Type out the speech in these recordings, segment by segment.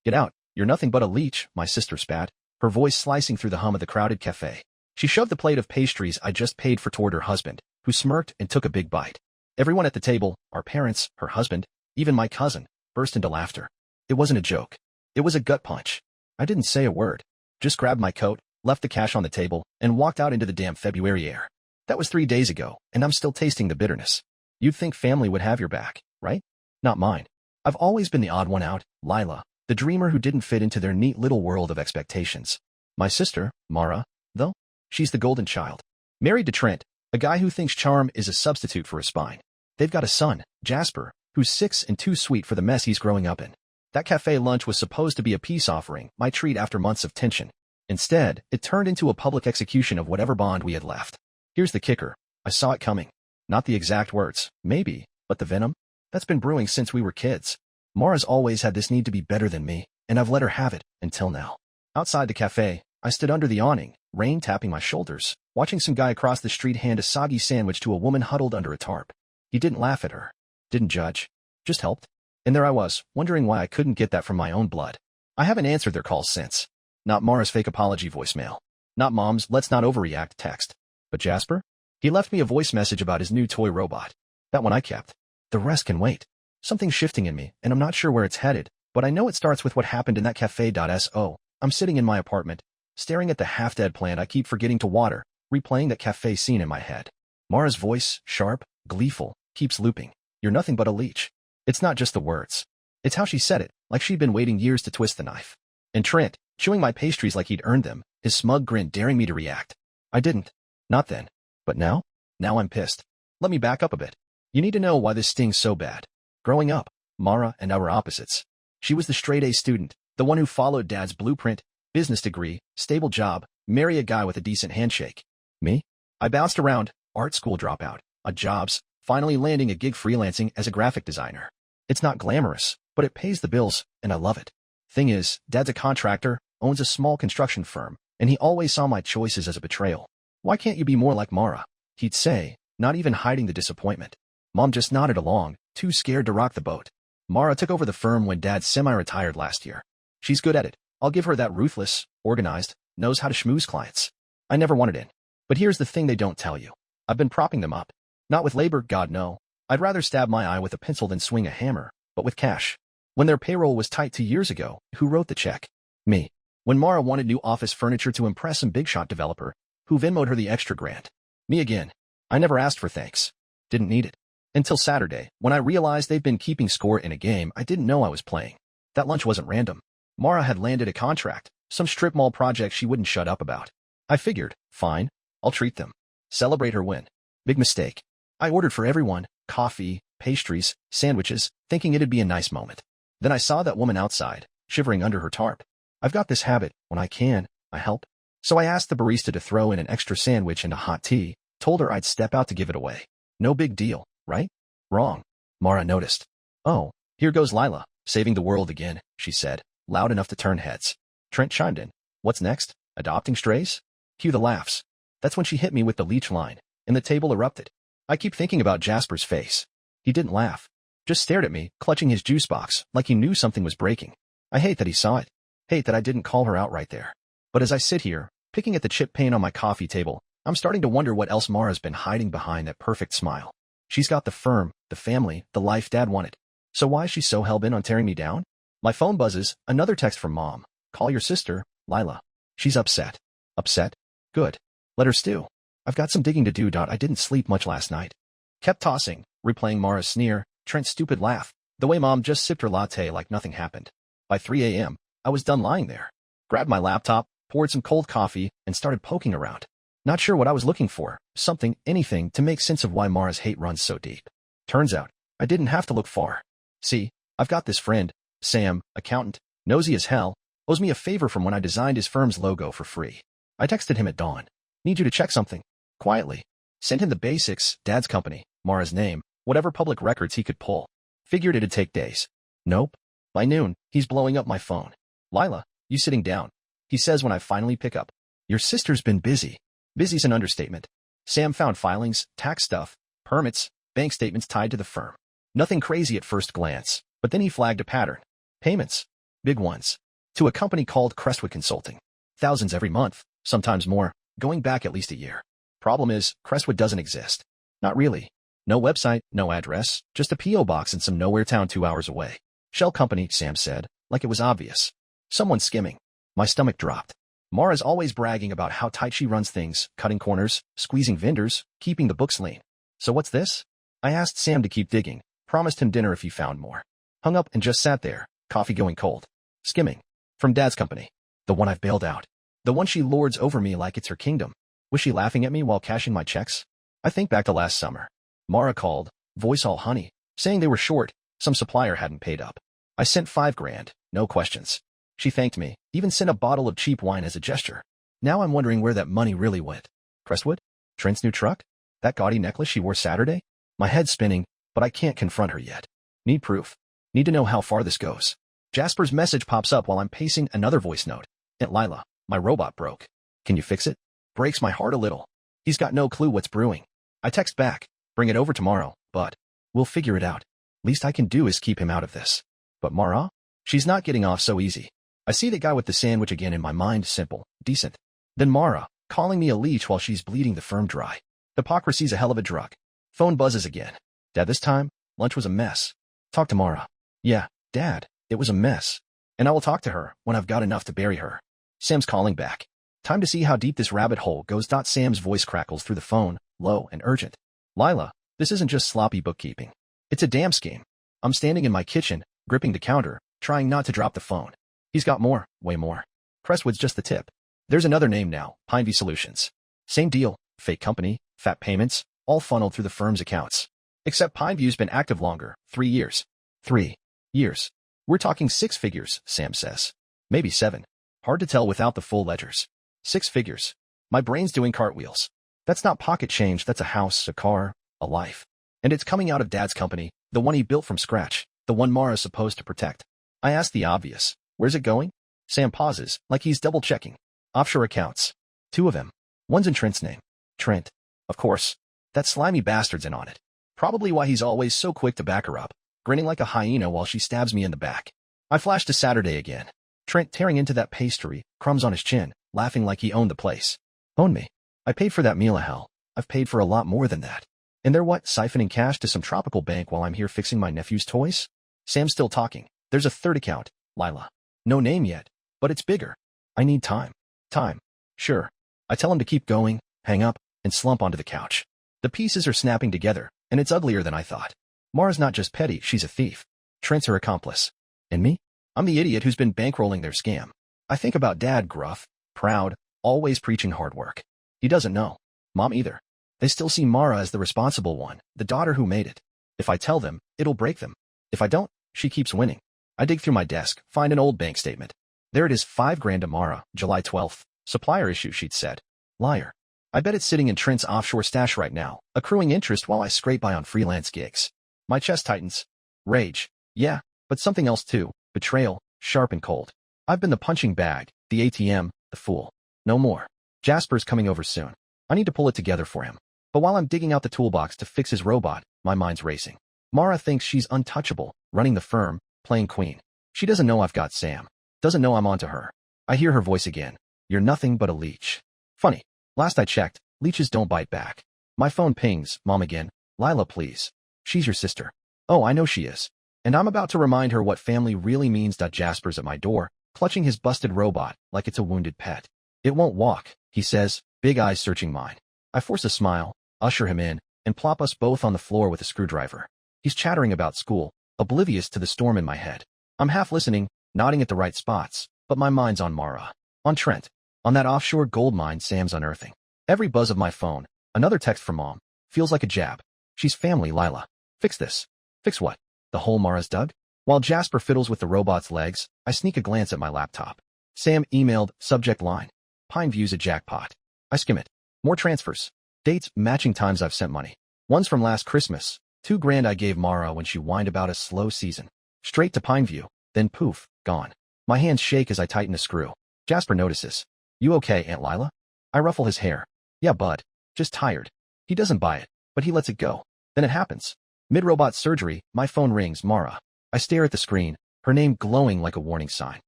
Get out. You're nothing but a leech, my sister spat, her voice slicing through the hum of the crowded café. She shoved the plate of pastries I just paid for toward her husband, who smirked and took a big bite. Everyone at the table, our parents, her husband, even my cousin, burst into laughter. It wasn't a joke. It was a gut punch. I didn't say a word. Just grabbed my coat, left the cash on the table, and walked out into the damp February air. That was 3 days ago, and I'm still tasting the bitterness. You'd think family would have your back, right? Not mine. I've always been the odd one out, Lila, the dreamer who didn't fit into their neat little world of expectations. My sister, Mara, though, she's the golden child. Married to Trent, a guy who thinks charm is a substitute for a spine. They've got a son, Jasper, who's 6 and too sweet for the mess he's growing up in. That cafe lunch was supposed to be a peace offering, my treat after months of tension. Instead, it turned into a public execution of whatever bond we had left. Here's the kicker. I saw it coming. Not the exact words, maybe, but the venom? That's been brewing since we were kids. Mara's always had this need to be better than me, and I've let her have it, until now. Outside the cafe, I stood under the awning, rain tapping my shoulders, watching some guy across the street hand a soggy sandwich to a woman huddled under a tarp. He didn't laugh at her. Didn't judge. Just helped. And there I was, wondering why I couldn't get that from my own blood. I haven't answered their calls since. Not Mara's fake apology voicemail. Not Mom's let's not overreact text. But Jasper? He left me a voice message about his new toy robot. That one I kept. The rest can wait. Something's shifting in me, and I'm not sure where it's headed, but I know it starts with what happened in that cafe.so. I'm sitting in my apartment, staring at the half-dead plant I keep forgetting to water, replaying that cafe scene in my head. Mara's voice, sharp, gleeful, keeps looping. You're nothing but a leech. It's not just the words. It's how she said it, like she'd been waiting years to twist the knife. And Trent, chewing my pastries like he'd earned them, his smug grin daring me to react. I didn't. Not then. But now? Now I'm pissed. Let me back up a bit. You need to know why this stings so bad. Growing up, Mara and I were opposites. She was the straight-A student, the one who followed Dad's blueprint, business degree, stable job, marry a guy with a decent handshake. Me? I bounced around, art school dropout, odd jobs, finally landing a gig freelancing as a graphic designer. It's not glamorous, but it pays the bills, and I love it. Thing is, Dad's a contractor, owns a small construction firm, and he always saw my choices as a betrayal. Why can't you be more like Mara? He'd say, not even hiding the disappointment. Mom just nodded along, too scared to rock the boat. Mara took over the firm when Dad semi-retired last year. She's good at it. I'll give her that. Ruthless, organized, knows how to schmooze clients. I never wanted in. But here's the thing they don't tell you. I've been propping them up. Not with labor, God no. I'd rather stab my eye with a pencil than swing a hammer, but with cash. When their payroll was tight 2 years ago, who wrote the check? Me. When Mara wanted new office furniture to impress some big-shot developer, who Venmo'd her the extra grand? Me again. I never asked for thanks. Didn't need it. Until Saturday, when I realized they'd been keeping score in a game I didn't know I was playing. That lunch wasn't random. Mara had landed a contract, some strip mall project she wouldn't shut up about. I figured, fine, I'll treat them. Celebrate her win. Big mistake. I ordered for everyone, coffee, pastries, sandwiches, thinking it'd be a nice moment. Then I saw that woman outside, shivering under her tarp. I've got this habit, when I can, I help. So I asked the barista to throw in an extra sandwich and a hot tea, told her I'd step out to give it away. No big deal, right? Wrong. Mara noticed. Oh, here goes Lila, saving the world again, she said, loud enough to turn heads. Trent chimed in. What's next? Adopting strays? Cue the laughs. That's when she hit me with the leech line, and the table erupted. I keep thinking about Jasper's face. He didn't laugh. Just stared at me, clutching his juice box, like he knew something was breaking. I hate that he saw it. Hate that I didn't call her out right there. But as I sit here, picking at the chip paint on my coffee table, I'm starting to wonder what else Mara's been hiding behind that perfect smile. She's got the firm, the family, the life Dad wanted. So why is she so hell-bent on tearing me down? My phone buzzes, another text from Mom. Call your sister, Lila. She's upset. Upset? Good. Let her stew. I've got some digging to do. I didn't sleep much last night. Kept tossing, replaying Mara's sneer, Trent's stupid laugh, the way Mom just sipped her latte like nothing happened. By 3 a.m., I was done lying there. Grabbed my laptop, poured some cold coffee, and started poking around. Not sure what I was looking for, something, anything, to make sense of why Mara's hate runs so deep. Turns out, I didn't have to look far. See, I've got this friend, Sam, accountant, nosy as hell, owes me a favor from when I designed his firm's logo for free. I texted him at dawn. Need you to check something. Quietly. Sent him the basics, Dad's company, Mara's name, whatever public records he could pull. Figured it'd take days. Nope. By noon, he's blowing up my phone. Lila, you sitting down? He says when I finally pick up. Your sister's been busy. Busy's an understatement. Sam found filings, tax stuff, permits, bank statements tied to the firm. Nothing crazy at first glance, but then he flagged a pattern. Payments. Big ones. To a company called Crestwood Consulting. Thousands every month, sometimes more, going back at least a year. Problem is, Crestwood doesn't exist. Not really. No website, no address, just a P.O. box in some nowhere town 2 hours away. Shell company, Sam said, like it was obvious. Someone skimming. My stomach dropped. Mara's always bragging about how tight she runs things, cutting corners, squeezing vendors, keeping the books lean. So what's this? I asked Sam to keep digging, promised him dinner if he found more. Hung up and just sat there, coffee going cold. Skimming. From Dad's company. The one I've bailed out. The one she lords over me like it's her kingdom. Was she laughing at me while cashing my checks? I think back to last summer. Mara called, voice all honey, saying they were short, some supplier hadn't paid up. I sent $5,000, no questions. She thanked me, even sent a bottle of cheap wine as a gesture. Now I'm wondering where that money really went. Crestwood? Trent's new truck? That gaudy necklace she wore Saturday? My head's spinning, but I can't confront her yet. Need proof. Need to know how far this goes. Jasper's message pops up while I'm pacing another voice note. Aunt Lila, my robot broke. Can you fix it? Breaks my heart a little. He's got no clue what's brewing. I text back. Bring it over tomorrow, but we'll figure it out. Least I can do is keep him out of this. But Mara? She's not getting off so easy. I see the guy with the sandwich again in my mind, simple, decent. Then Mara, calling me a leech while she's bleeding the firm dry. Hypocrisy's a hell of a drug. Phone buzzes again. Dad, this time, lunch was a mess. Talk to Mara. Yeah, Dad, it was a mess. And I will talk to her when I've got enough to bury her. Sam's calling back. Time to see how deep this rabbit hole goes. Sam's voice crackles through the phone, low and urgent. Lila, this isn't just sloppy bookkeeping. It's a damn scheme. I'm standing in my kitchen, gripping the counter, trying not to drop the phone. He's got more, way more. Crestwood's just the tip. There's another name now, Pineview Solutions. Same deal, fake company, fat payments, all funneled through the firm's accounts. Except Pineview's been active longer, 3 years. 3 years. We're talking 6 figures, Sam says. Maybe 7. Hard to tell without the full ledgers. 6 figures. My brain's doing cartwheels. That's not pocket change, that's a house, a car, a life. And it's coming out of Dad's company, the one he built from scratch, the one Mara's supposed to protect. I ask the obvious. Where's it going? Sam pauses, like he's double-checking. Offshore accounts. 2 of them. One's in Trent's name. Trent. Of course. That slimy bastard's in on it. Probably why he's always so quick to back her up, grinning like a hyena while she stabs me in the back. I flash to Saturday again. Trent tearing into that pastry, crumbs on his chin, laughing like he owned the place. Own me. I paid for that meal of hell. I've paid for a lot more than that. And they're what, siphoning cash to some tropical bank while I'm here fixing my nephew's toys? Sam's still talking. There's a third account, Lila. No name yet, but it's bigger. I need time. Time. Sure. I tell him to keep going, hang up, and slump onto the couch. The pieces are snapping together, and it's uglier than I thought. Mara's not just petty, she's a thief. Trent's her accomplice. And me? I'm the idiot who's been bankrolling their scam. I think about Dad, gruff, proud, always preaching hard work. He doesn't know. Mom either. They still see Mara as the responsible one, the daughter who made it. If I tell them, it'll break them. If I don't, she keeps winning. I dig through my desk, find an old bank statement. There it is, $5,000 to Mara, July 12th. Supplier issue, she'd said. Liar. I bet it's sitting in Trent's offshore stash right now, accruing interest while I scrape by on freelance gigs. My chest tightens. Rage. Yeah, but something else too. Betrayal, sharp and cold. I've been the punching bag, the ATM, the fool. No more. Jasper's coming over soon. I need to pull it together for him. But while I'm digging out the toolbox to fix his robot, my mind's racing. Mara thinks she's untouchable, running the firm, playing queen. She doesn't know I've got Sam. Doesn't know I'm onto her. I hear her voice again. You're nothing but a leech. Funny. Last I checked, leeches don't bite back. My phone pings, Mom again. Lila, please. She's your sister. Oh, I know she is. And I'm about to remind her what family really means. Jasper's at my door, clutching his busted robot like it's a wounded pet. It won't walk, he says, big eyes searching mine. I force a smile, usher him in, and plop us both on the floor with a screwdriver. He's chattering about school, oblivious to the storm in my head. I'm half listening, nodding at the right spots, but my mind's on Mara. On Trent. On that offshore gold mine Sam's unearthing. Every buzz of my phone, another text from Mom, feels like a jab. She's family, Lila. Fix this. Fix what? The hole Mara's dug? While Jasper fiddles with the robot's legs, I sneak a glance at my laptop. Sam emailed, subject line. Pineview's a jackpot. I skim it. More transfers. Dates, matching times I've sent money. One's from last Christmas. $2,000 I gave Mara when she whined about a slow season. Straight to Pineview, then poof, gone. My hands shake as I tighten a screw. Jasper notices. You okay, Aunt Lila? I ruffle his hair. Yeah, bud. Just tired. He doesn't buy it, but he lets it go. Then it happens. Mid-robot surgery, my phone rings, Mara. I stare at the screen, her name glowing like a warning sign.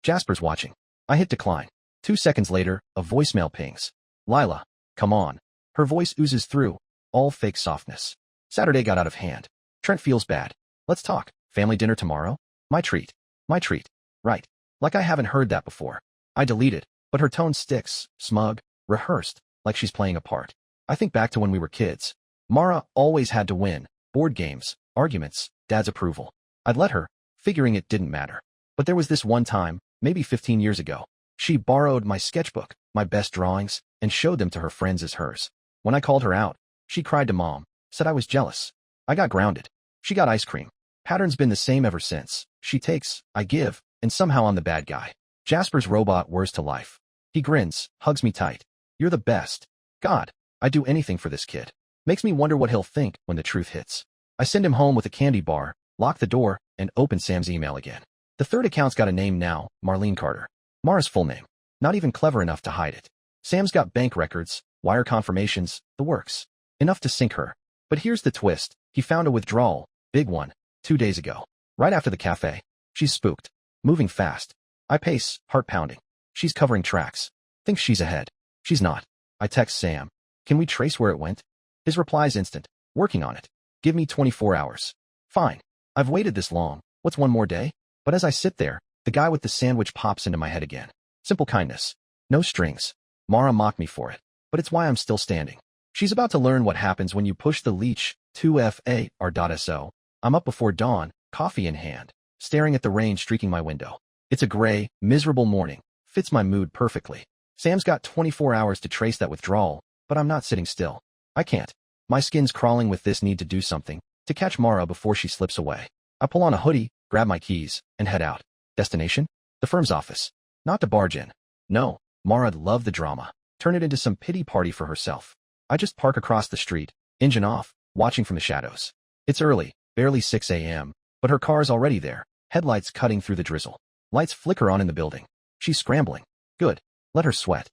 Jasper's watching. I hit decline. 2 seconds later, a voicemail pings. Lila, come on. Her voice oozes through, all fake softness. Saturday got out of hand. Trent feels bad. Let's talk. Family dinner tomorrow? My treat. My treat. Right. Like I haven't heard that before. I delete it, but her tone sticks, smug, rehearsed, like she's playing a part. I think back to when we were kids. Mara always had to win. Board games, arguments, dad's approval. I'd let her, figuring it didn't matter. But there was this one time, maybe 15 years ago. She borrowed my sketchbook, my best drawings, and showed them to her friends as hers. When I called her out, she cried to mom, said I was jealous. I got grounded. She got ice cream. Pattern's been the same ever since. She takes, I give, and somehow I'm the bad guy. Jasper's robot whirs to life. He grins, hugs me tight. You're the best. God, I'd do anything for this kid. Makes me wonder what he'll think when the truth hits. I send him home with a candy bar, lock the door, and open Sam's email again. The third account's got a name now, Marlene Carter. Mara's full name. Not even clever enough to hide it. Sam's got bank records, wire confirmations, the works. Enough to sink her. But here's the twist. He found a withdrawal, big one, 2 days ago. Right after the cafe. She's spooked. Moving fast. I pace, heart pounding. She's covering tracks. Thinks she's ahead. She's not. I text Sam. Can we trace where it went? His reply's instant. Working on it. Give me 24 hours. Fine. I've waited this long. What's one more day? But as I sit there, the guy with the sandwich pops into my head again. Simple kindness. No strings. Mara mocked me for it. But it's why I'm still standing. She's about to learn what happens when you push the leech, 2FAR.SO. I'm up before dawn, coffee in hand, staring at the rain streaking my window. It's a gray, miserable morning. Fits my mood perfectly. Sam's got 24 hours to trace that withdrawal, but I'm not sitting still. I can't. My skin's crawling with this need to do something, to catch Mara before she slips away. I pull on a hoodie, grab my keys, and head out. Destination? The firm's office. Not to barge in. No, Mara'd love the drama. Turn it into some pity party for herself. I just park across the street, engine off, watching from the shadows. It's early, barely 6 a.m., but her car's already there, headlights cutting through the drizzle. Lights flicker on in the building. She's scrambling. Good. Let her sweat.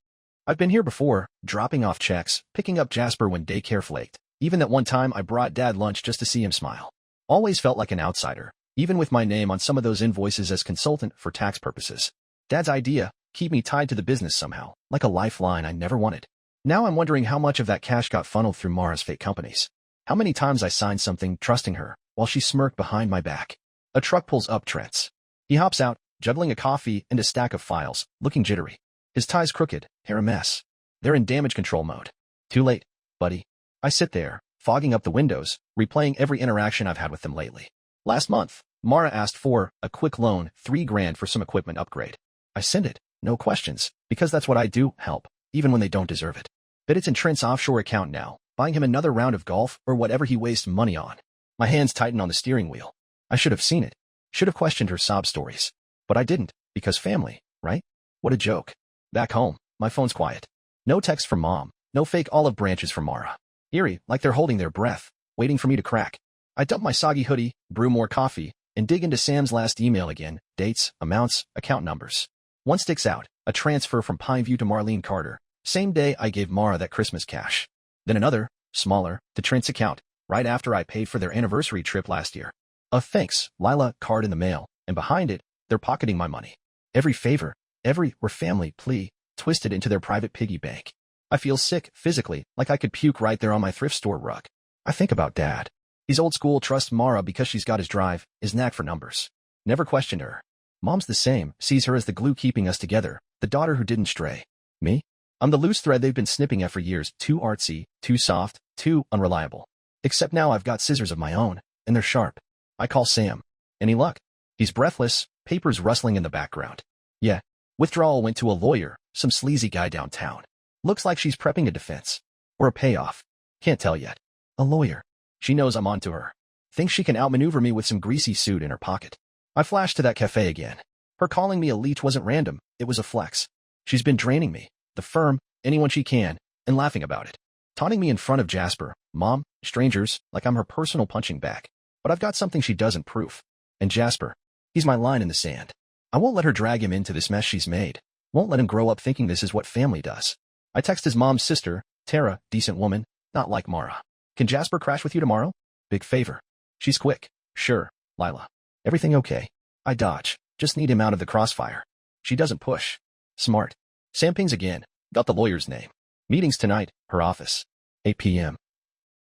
I've been here before, dropping off checks, picking up Jasper when daycare flaked. Even that one time I brought Dad lunch just to see him smile. Always felt like an outsider, even with my name on some of those invoices as consultant for tax purposes. Dad's idea, keep me tied to the business somehow, like a lifeline I never wanted. Now I'm wondering how much of that cash got funneled through Mara's fake companies. How many times I signed something, trusting her, while she smirked behind my back. A truck pulls up Trent's. He hops out, juggling a coffee and a stack of files, looking jittery. His tie's crooked, hair a mess. They're in damage control mode. Too late, buddy. I sit there, fogging up the windows, replaying every interaction I've had with them lately. Last month, Mara asked for a quick loan, $3,000 for some equipment upgrade. I sent it, no questions, because that's what I do, help, even when they don't deserve it. Bet it's in Trent's offshore account now, buying him another round of golf or whatever he wastes money on. My hands tighten on the steering wheel. I should have seen it. Should have questioned her sob stories. But I didn't, because family, right? What a joke. Back home, my phone's quiet. No text from Mom, no fake olive branches from Mara. Eerie, like they're holding their breath, waiting for me to crack. I dump my soggy hoodie, brew more coffee, and dig into Sam's last email again, dates, amounts, account numbers. One sticks out, a transfer from Pineview to Marlene Carter, same day I gave Mara that Christmas cash. Then another, smaller, to Trent's account, right after I paid for their anniversary trip last year. A thanks, Lila card in the mail, and behind it, they're pocketing my money. Every favor, every we're family plea, twisted into their private piggy bank. I feel sick, physically, like I could puke right there on my thrift store rug. I think about Dad. He's old school, trusts Mara because she's got his drive, his knack for numbers. Never questioned her. Mom's the same, sees her as the glue keeping us together, the daughter who didn't stray. Me? I'm the loose thread they've been snipping at for years, too artsy, too soft, too unreliable. Except now I've got scissors of my own, and they're sharp. I call Sam. Any luck? He's breathless, papers rustling in the background. Yeah, withdrawal went to a lawyer, some sleazy guy downtown. Looks like she's prepping a defense. Or a payoff. Can't tell yet. A lawyer. She knows I'm onto her. Thinks she can outmaneuver me with some greasy suit in her pocket. I flash to that cafe again. Her calling me a leech wasn't random, it was a flex. She's been draining me, the firm, anyone she can, and laughing about it. Taunting me in front of Jasper, Mom, strangers, like I'm her personal punching bag. But I've got something she doesn't proof. And Jasper, he's my line in the sand. I won't let her drag him into this mess she's made. Won't let him grow up thinking this is what family does. I text his mom's sister, Tara, decent woman, not like Mara. Can Jasper crash with you tomorrow? Big favor. She's quick. Sure, Lila. Everything okay? I dodge. Just need him out of the crossfire. She doesn't push. Smart. Sam pings again. Got the lawyer's name. Meetings tonight, her office. 8 p.m.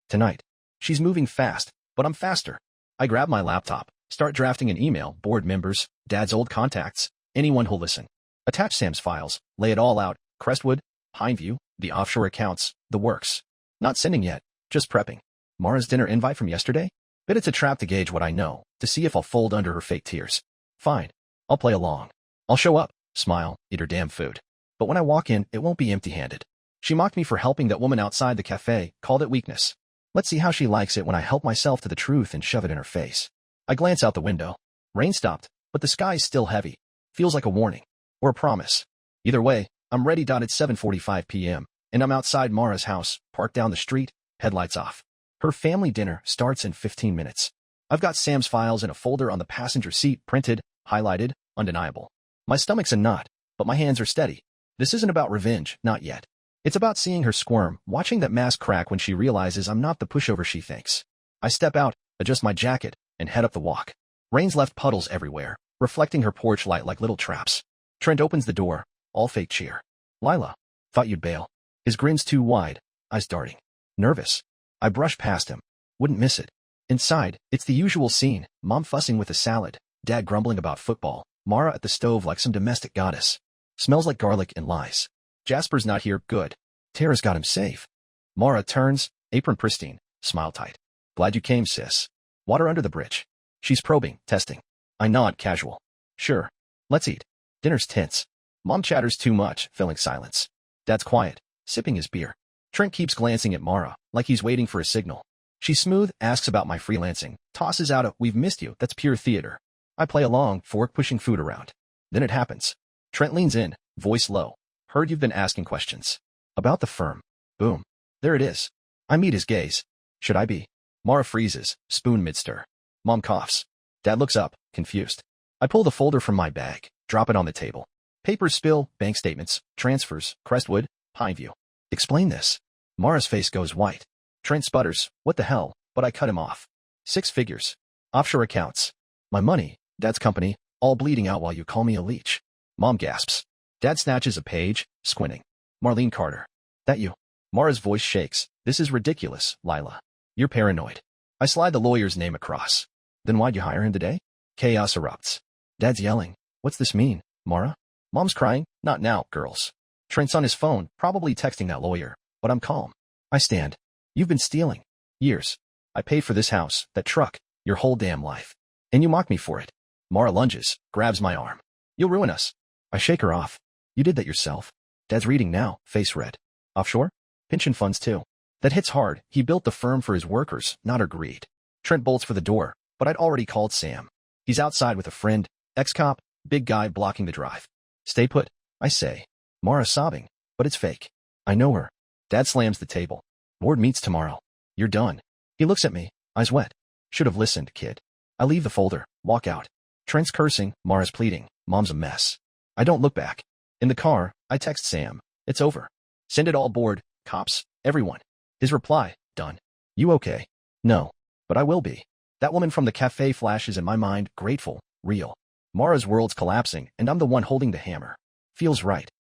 Tonight. She's moving fast, but I'm faster. I grab my laptop, start drafting an email, board members, Dad's old contacts, anyone who'll listen. Attach Sam's files, lay it all out, Crestwood, Pineview, the offshore accounts, the works. Not sending yet, just prepping. Mara's dinner invite from yesterday? Bet it's a trap to gauge what I know, to see if I'll fold under her fake tears. Fine. I'll play along. I'll show up, smile, eat her damn food. But when I walk in, it won't be empty-handed. She mocked me for helping that woman outside the cafe, called it weakness. Let's see how she likes it when I help myself to the truth and shove it in her face. I glance out the window. Rain stopped, but the sky's still heavy. Feels like a warning. Or a promise. Either way, I'm ready. It's 7:45 p.m., and I'm outside Mara's house, parked down the street, headlights off. Her family dinner starts in 15 minutes. I've got Sam's files in a folder on the passenger seat, printed, highlighted, undeniable. My stomach's a knot, but my hands are steady. This isn't about revenge, not yet. It's about seeing her squirm, watching that mask crack when she realizes I'm not the pushover she thinks. I step out, adjust my jacket, and head up the walk. Rain's left puddles everywhere, reflecting her porch light like little traps. Trent opens the door, all fake cheer. Lila, thought you'd bail. His grin's too wide, eyes darting. Nervous. I brush past him. Wouldn't miss it. Inside, it's the usual scene, Mom fussing with the salad, Dad grumbling about football, Mara at the stove like some domestic goddess. Smells like garlic and lies. Jasper's not here, good. Tara's got him safe. Mara turns, apron pristine, smile tight. Glad you came, sis. Water under the bridge. She's probing, testing. I nod, casual. Sure. Let's eat. Dinner's tense. Mom chatters too much, filling silence. Dad's quiet, sipping his beer. Trent keeps glancing at Mara, like he's waiting for a signal. She's smooth, asks about my freelancing, tosses out a, we've missed you, that's pure theater. I play along, fork pushing food around. Then it happens. Trent leans in, voice low. Heard you've been asking questions. About the firm. Boom. There it is. I meet his gaze. Should I be? Mara freezes, spoon mid-stir. Mom coughs. Dad looks up, confused. I pull the folder from my bag, drop it on the table. Papers spill, bank statements, transfers, Crestwood, Pineview. Explain this. Mara's face goes white. Trent sputters, what the hell, but I cut him off. 6 figures. Offshore accounts. My money, Dad's company, all bleeding out while you call me a leech. Mom gasps. Dad snatches a page, squinting. Marlene Carter. That you? Mara's voice shakes. This is ridiculous, Lila. You're paranoid. I slide the lawyer's name across. Then why'd you hire him today? Chaos erupts. Dad's yelling. What's this mean, Mara? Mom's crying. Not now, girls. Trent's on his phone, probably texting that lawyer. But I'm calm. I stand. You've been stealing. Years. I paid for this house, that truck, your whole damn life. And you mock me for it. Mara lunges, grabs my arm. You'll ruin us. I shake her off. You did that yourself. Dad's reading now, face red. Offshore? Pension funds too. That hits hard. He built the firm for his workers, not her greed. Trent bolts for the door, but I'd already called Sam. He's outside with a friend, ex-cop, big guy blocking the drive. Stay put, I say. Mara's sobbing, but it's fake. I know her. Dad slams the table. Board meets tomorrow. You're done. He looks at me, eyes wet. Should have listened, kid. I leave the folder, walk out. Trent's cursing, Mara's pleading. Mom's a mess. I don't look back. In the car, I text Sam. It's over. Send it all aboard, cops, everyone. His reply, done. You okay? No. But I will be. That woman from the cafe flashes in my mind, grateful, real. Mara's world's collapsing, and I'm the one holding the hammer. Feels right.